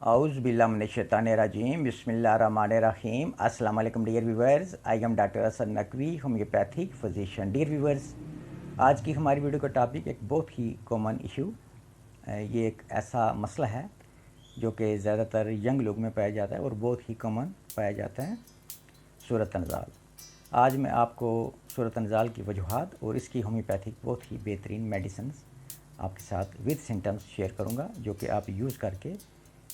Auz billah minesh-shaitanir-rajim. Bismillahir-rahmanir-rahim. Assalamu alaikum dear viewers. I am Dr. Hasan Naqvi, homeopathic physician. Dear viewers, आज की हमारी video का topic एक बहुत ही common issue, ये एक ऐसा मसला है जो कि ज़्यादातर यंग लोग में पाया जाता है और बहुत ही कॉमन पाया जाता है, सूरत नज़ाल। आज मैं आपको सूरत नज़ाल की वजूहात और इसकी होम्योपैथिक बहुत ही बेहतरीन मेडिसिन आपके साथ विद सिम्टम्स शेयर करूंगा, जो कि आप यूज़ करके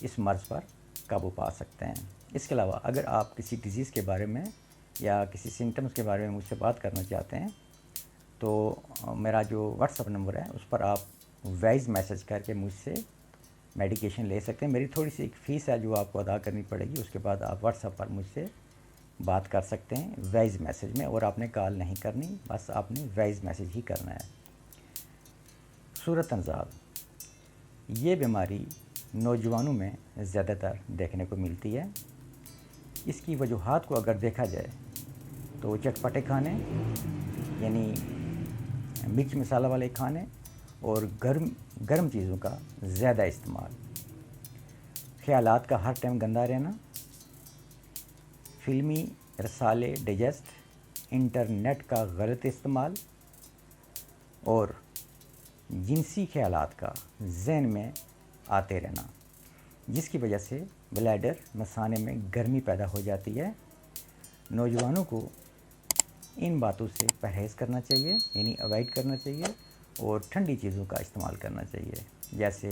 इस मर्ज़ पर काबू पा सकते हैं। इसके अलावा अगर आप किसी डिज़ीज़ के बारे में या किसी सिम्टम्स के बारे में मुझसे बात करना चाहते हैं तो मेरा जो व्हाट्सअप नंबर है उस पर आप वॉइस मैसेज करके मुझसे मेडिकेशन ले सकते हैं। मेरी थोड़ी सी एक फ़ीस है जो आपको अदा करनी पड़ेगी, उसके बाद आप व्हाट्सअप पर मुझसे बात कर सकते हैं वॉइस मैसेज में, और आपने कॉल नहीं करनी, बस आपने वॉइस मैसेज ही करना है। सूरत नज़ाल ये बीमारी नौजवानों में ज़्यादातर देखने को मिलती है। इसकी वजूहात को अगर देखा जाए तो चटपटे खाने यानी मिर्च मसाला वाले खाने और गर्म चीज़ों का ज़्यादा इस्तेमाल, ख़यालात का हर टाइम गंदा रहना, फिल्मी रसाले डाइजेस्ट, इंटरनेट का गलत इस्तेमाल और जिनसी ख़यालात का ज़हन में आते रहना, जिसकी वजह से ब्लैडर मसाने में गर्मी पैदा हो जाती है। नौजवानों को इन बातों से परहेज़ करना चाहिए, यानी अवॉइड करना चाहिए, और ठंडी चीज़ों का इस्तेमाल करना चाहिए, जैसे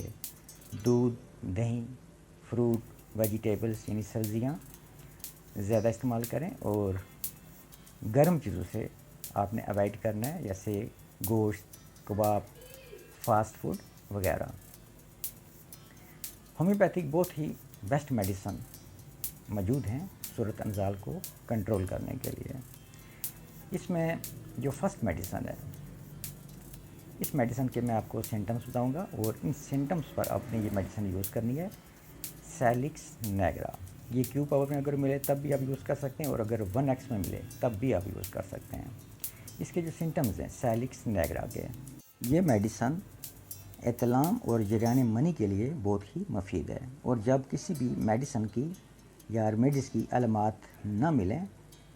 दूध, दही, फ्रूट, वेजिटेबल्स यानी सब्ज़ियाँ ज़्यादा इस्तेमाल करें, और गर्म चीज़ों से आपने अवॉइड करना है, जैसे गोश्त, कबाब, फास्ट फूड वगैरह। होम्योपैथिक बहुत ही बेस्ट मेडिसन मौजूद हैं सूरत नज़ाल को कंट्रोल करने के लिए। इसमें जो फर्स्ट मेडिसन है, इस मेडिसन के मैं आपको सिम्टम्स बताऊंगा और इन सिम्टम्स पर आपने ये मेडिसन यूज़ करनी है। सैलिक्स नेग्रा, ये क्यू पावर में अगर मिले तब भी आप यूज़ कर सकते हैं, और अगर 1x में मिले तब भी आप यूज़ कर सकते हैं। इसके जो सिम्टम्स हैं सैलिक्स नेग्रा के, ये मेडिसन एतलाम और जरियान मनी के लिए बहुत ही मुफीद है, और जब किसी भी मेडिसन की या रेमेडीज़ की अलामात न मिलें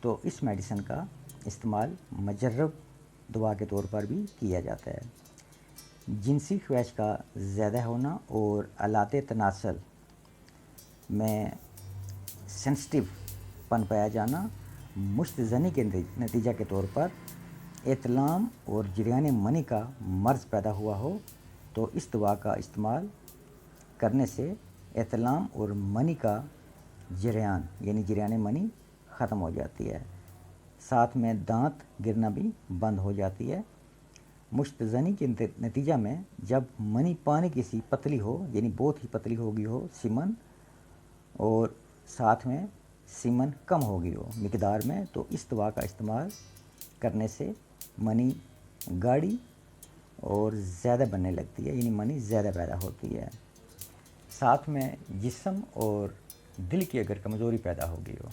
तो इस मेडिसन का इस्तेमाल मजर्रब दवा के तौर पर भी किया जाता है। जिनसी ख्वाहिश का ज़्यादा होना और आलात तनासल में सेंसिटिव पन पाया जाना, मुश्तज़नी के नतीजा के तौर पर एतलाम और जरियान मनी का मर्ज़ पैदा हुआ हो तो इस दवा का इस्तेमाल करने से एतलाम और मनी का जरियान यानी जरियान मनी ख़त्म हो जाती है। साथ में दांत गिरना भी बंद हो जाती है। मुश्तज़नी के नतीजा में जब मनी पानी की सी पतली हो, यानी बहुत ही पतली हो गई हो सीमन, और साथ में सीमन कम हो गई हो मिकदार में, तो इस दवा का इस्तेमाल करने से मनी गाढ़ी और ज़्यादा बनने लगती है, यानी मनी ज़्यादा पैदा होती है। साथ में जिस्म और दिल की अगर कमज़ोरी पैदा हो गई हो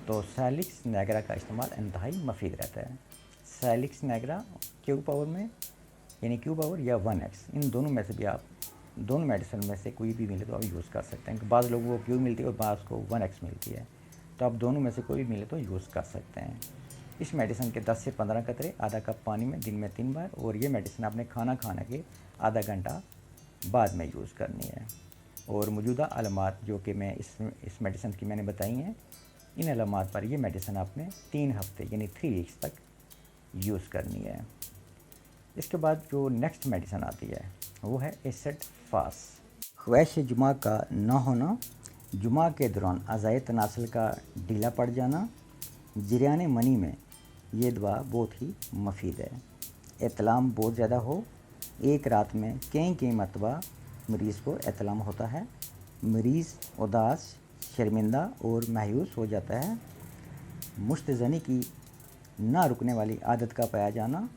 तो सैलिक्स नेग्रा का इस्तेमाल इंतहाई मुफीद रहता है। सैलिक्स नेग्रा क्यू पावर में यानी क्यू पावर या 1x, इन दोनों में से भी आप दोनों मेडिसिन में से कोई भी मिले तो आप यूज़ कर सकते हैं। बाज़ लोगों को क्यू मिलती है और बाज़ को 1x मिलती है, तो आप दोनों में से कोई भी मिले तो यूज़ कर सकते हैं। इस मेडिसिन के 10 से 15 कतरे आधा कप पानी में दिन में 3 बार, और ये मेडिसिन आपने खाना खाने के आधा घंटा बाद में यूज़ करनी है। और मौजूदा अलामात जो कि मैं इस मेडिसिन की मैंने बताई हैं, इन अलामात पर ये मेडिसिन आपने 3 हफ्ते यानी 3 वीक्स तक यूज़ करनी है। इसके बाद जो नेक्स्ट मेडिसिन आती है वो है एसिड फास। ख्वाहिश जुमा का ना होना, जुमा के दौरान अज़ाए तनासल का ढीला पड़ जाना, जरियान मनी में ये दवा बहुत ही मुफीद है। एतलाम बहुत ज़्यादा हो, एक रात में कई मरतबा मरीज़ को एतलाम होता है, मरीज़ उदास, शर्मिंदा और मायूस हो जाता है, मुश्तज़नी की ना रुकने वाली आदत का पाया जाना,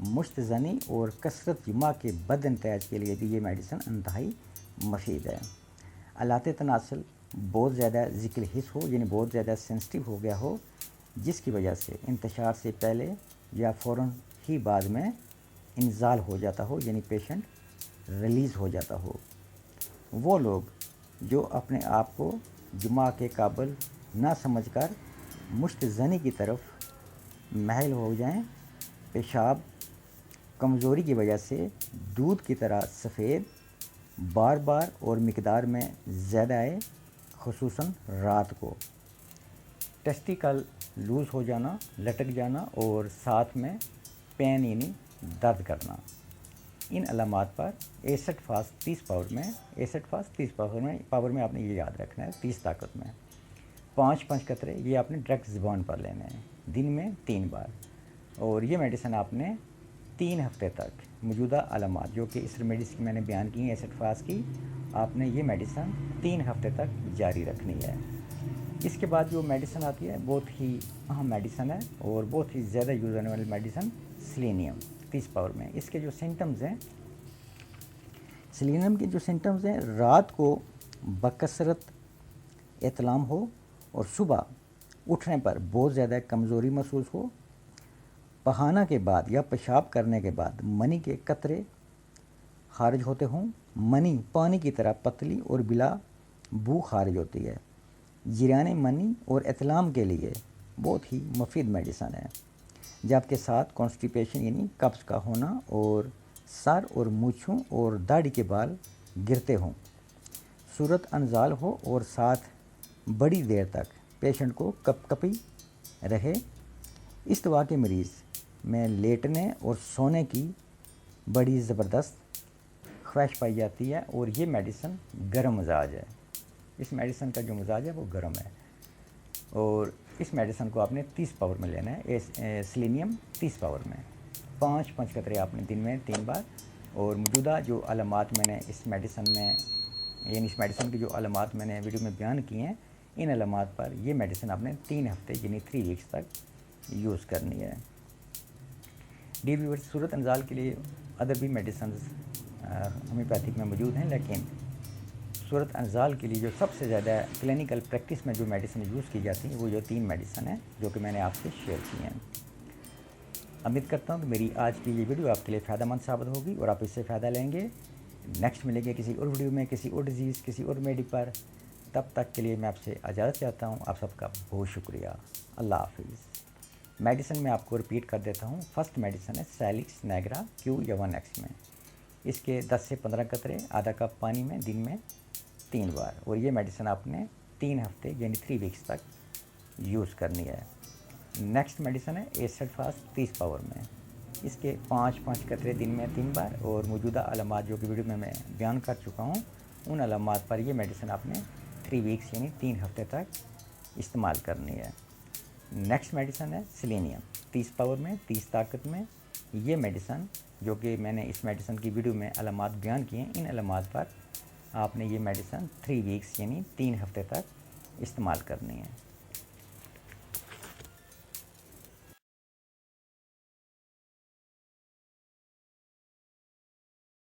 मुश्तज़नी और कसरत जुमा के बदनताज के लिए भी ये मेडिसिन इंतहाई मुफीद है। आलात तनासल बहुत ज़्यादा ज़िक्र हिस्स हो, यानी बहुत ज़्यादा सेंसिटिव हो गया हो, जिसकी वजह से इंतशार से पहले या फ़ौरन ही बाद में इंजाल हो जाता हो, यानी पेशेंट रिलीज़ हो जाता हो। वो लोग جو اپنے آپ کو جمع کے قابل نہ سمجھ کر مشت زنی کی طرف محل ہو جائیں، پیشاب کمزوری کی وجہ سے دودھ کی طرح سفید بار بار اور مقدار میں زیادہ آئے، خصوصاً رات کو، ٹیسٹیکل لوز ہو جانا، لٹک جانا اور ساتھ میں پین یعنی درد کرنا۔ ان علامات پر 61 فاسٹ 30 پاور میں آپ نے یہ یاد رکھنا ہے، 30 طاقت میں 5 قطرے یہ آپ نے ڈائریکٹ زبان پر لینے ہیں، دن میں 3 بار، اور یہ میڈیسن آپ نے 3 ہفتے تک موجودہ علامات جو کہ اس ریمیڈیز کی میں نے بیان کی ہیں 61 فاسٹ کی، آپ نے یہ میڈیسن 3 ہفتے تک جاری رکھنی ہے۔ اس کے بعد جو میڈیسن آتی ہے بہت ہی اہم میڈیسن ہے اور بہت ہی زیادہ یوز ہونے والی میڈیسن سیلینیم 30 پاور میں۔ اس کے جو سمٹمز ہیں، سیلینیم کے جو سمٹمز ہیں، رات کو بکثرت احتلام ہو اور صبح اٹھنے پر بہت زیادہ کمزوری محسوس ہو، پخانہ کے بعد یا پیشاب کرنے کے بعد منی کے قطرے خارج ہوتے ہوں، منی پانی کی طرح پتلی اور بلا بو خارج ہوتی ہے، جریان منی اور احتلام کے لیے بہت ہی مفید میڈیسن ہے، جبکہ ساتھ کانسٹیپیشن یعنی قبض کا ہونا اور سر اور مونچھوں اور داڑھی کے بال گرتے ہوں، صورت انزال ہو اور ساتھ بڑی دیر تک پیشنٹ کو کپ کپی رہے۔ اس دوا کے مریض میں لیٹنے اور سونے کی بڑی زبردست خواہش پائی جاتی ہے، اور یہ میڈیسن گرم مزاج ہے، اس میڈیسن کا جو مزاج ہے وہ گرم ہے، اور اس میڈیسن کو آپ نے 30 پاور میں لینا ہے، سیلینیم 30 پاور میں 5 قطرے آپ نے دن میں 3 بار، اور موجودہ جو علامات میں نے اس میڈیسن میں یعنی اس میڈیسن کی جو علامات میں نے ویڈیو میں بیان کی ہیں، ان علامات پر یہ میڈیسن آپ نے 3 ہفتے یعنی 3 ویکس تک یوز کرنی ہے۔ ڈی ویورز، صورت انزال کے لیے ادر بھی میڈیسنز ہومیوپیتھک میں موجود ہیں، لیکن صورت انزال کے لیے جو سب سے زیادہ کلینکل پریکٹس میں جو میڈیسن یوز کی جاتی ہیں وہ جو 3 میڈیسن ہیں جو کہ میں نے آپ سے شیئر کی ہیں۔ امید کرتا ہوں کہ میری آج کی یہ ویڈیو آپ کے لیے فائدہ مند ثابت ہوگی اور آپ اس سے فائدہ لیں گے۔ نیکسٹ ملیں گے کسی اور ویڈیو میں، کسی اور ڈیزیز، کسی اور ریمیڈی پر، تب تک کے لیے میں آپ سے اجازت چاہتا ہوں۔ آپ سب کا بہت شکریہ، اللہ حافظ۔ میڈیسن میں آپ کو ریپیٹ کر دیتا ہوں، فرسٹ میڈیسن ہے سیلکس نیگرا کیو یا 1X میں، اس کے 10 سے 15 قطرے آدھا کپ پانی میں دن میں 3 بار، اور یہ میڈیسن آپ نے 3 ہفتے یعنی 3 ویکس تک یوز کرنی ہے۔ نیکسٹ میڈیسن ہے ایسڈ فاسٹ 30 پاور میں، اس کے 5 قطرے دن میں 3 بار، اور موجودہ علامات جو کہ ویڈیو میں بیان کر چکا ہوں، ان علامات پر یہ میڈیسن آپ نے 3 ویکس یعنی 3 ہفتے تک استعمال کرنی ہے۔ نیکسٹ میڈیسن ہے سیلینیم 30 پاور میں 30 طاقت میں، یہ میڈیسن جو کہ میں نے اس میڈیسن کی ویڈیو میں علامات بیان کیے ہیں، ان علامات پر آپ نے یہ میڈیسن 3 ویکس یعنی 3 ہفتے تک استعمال کرنی ہے۔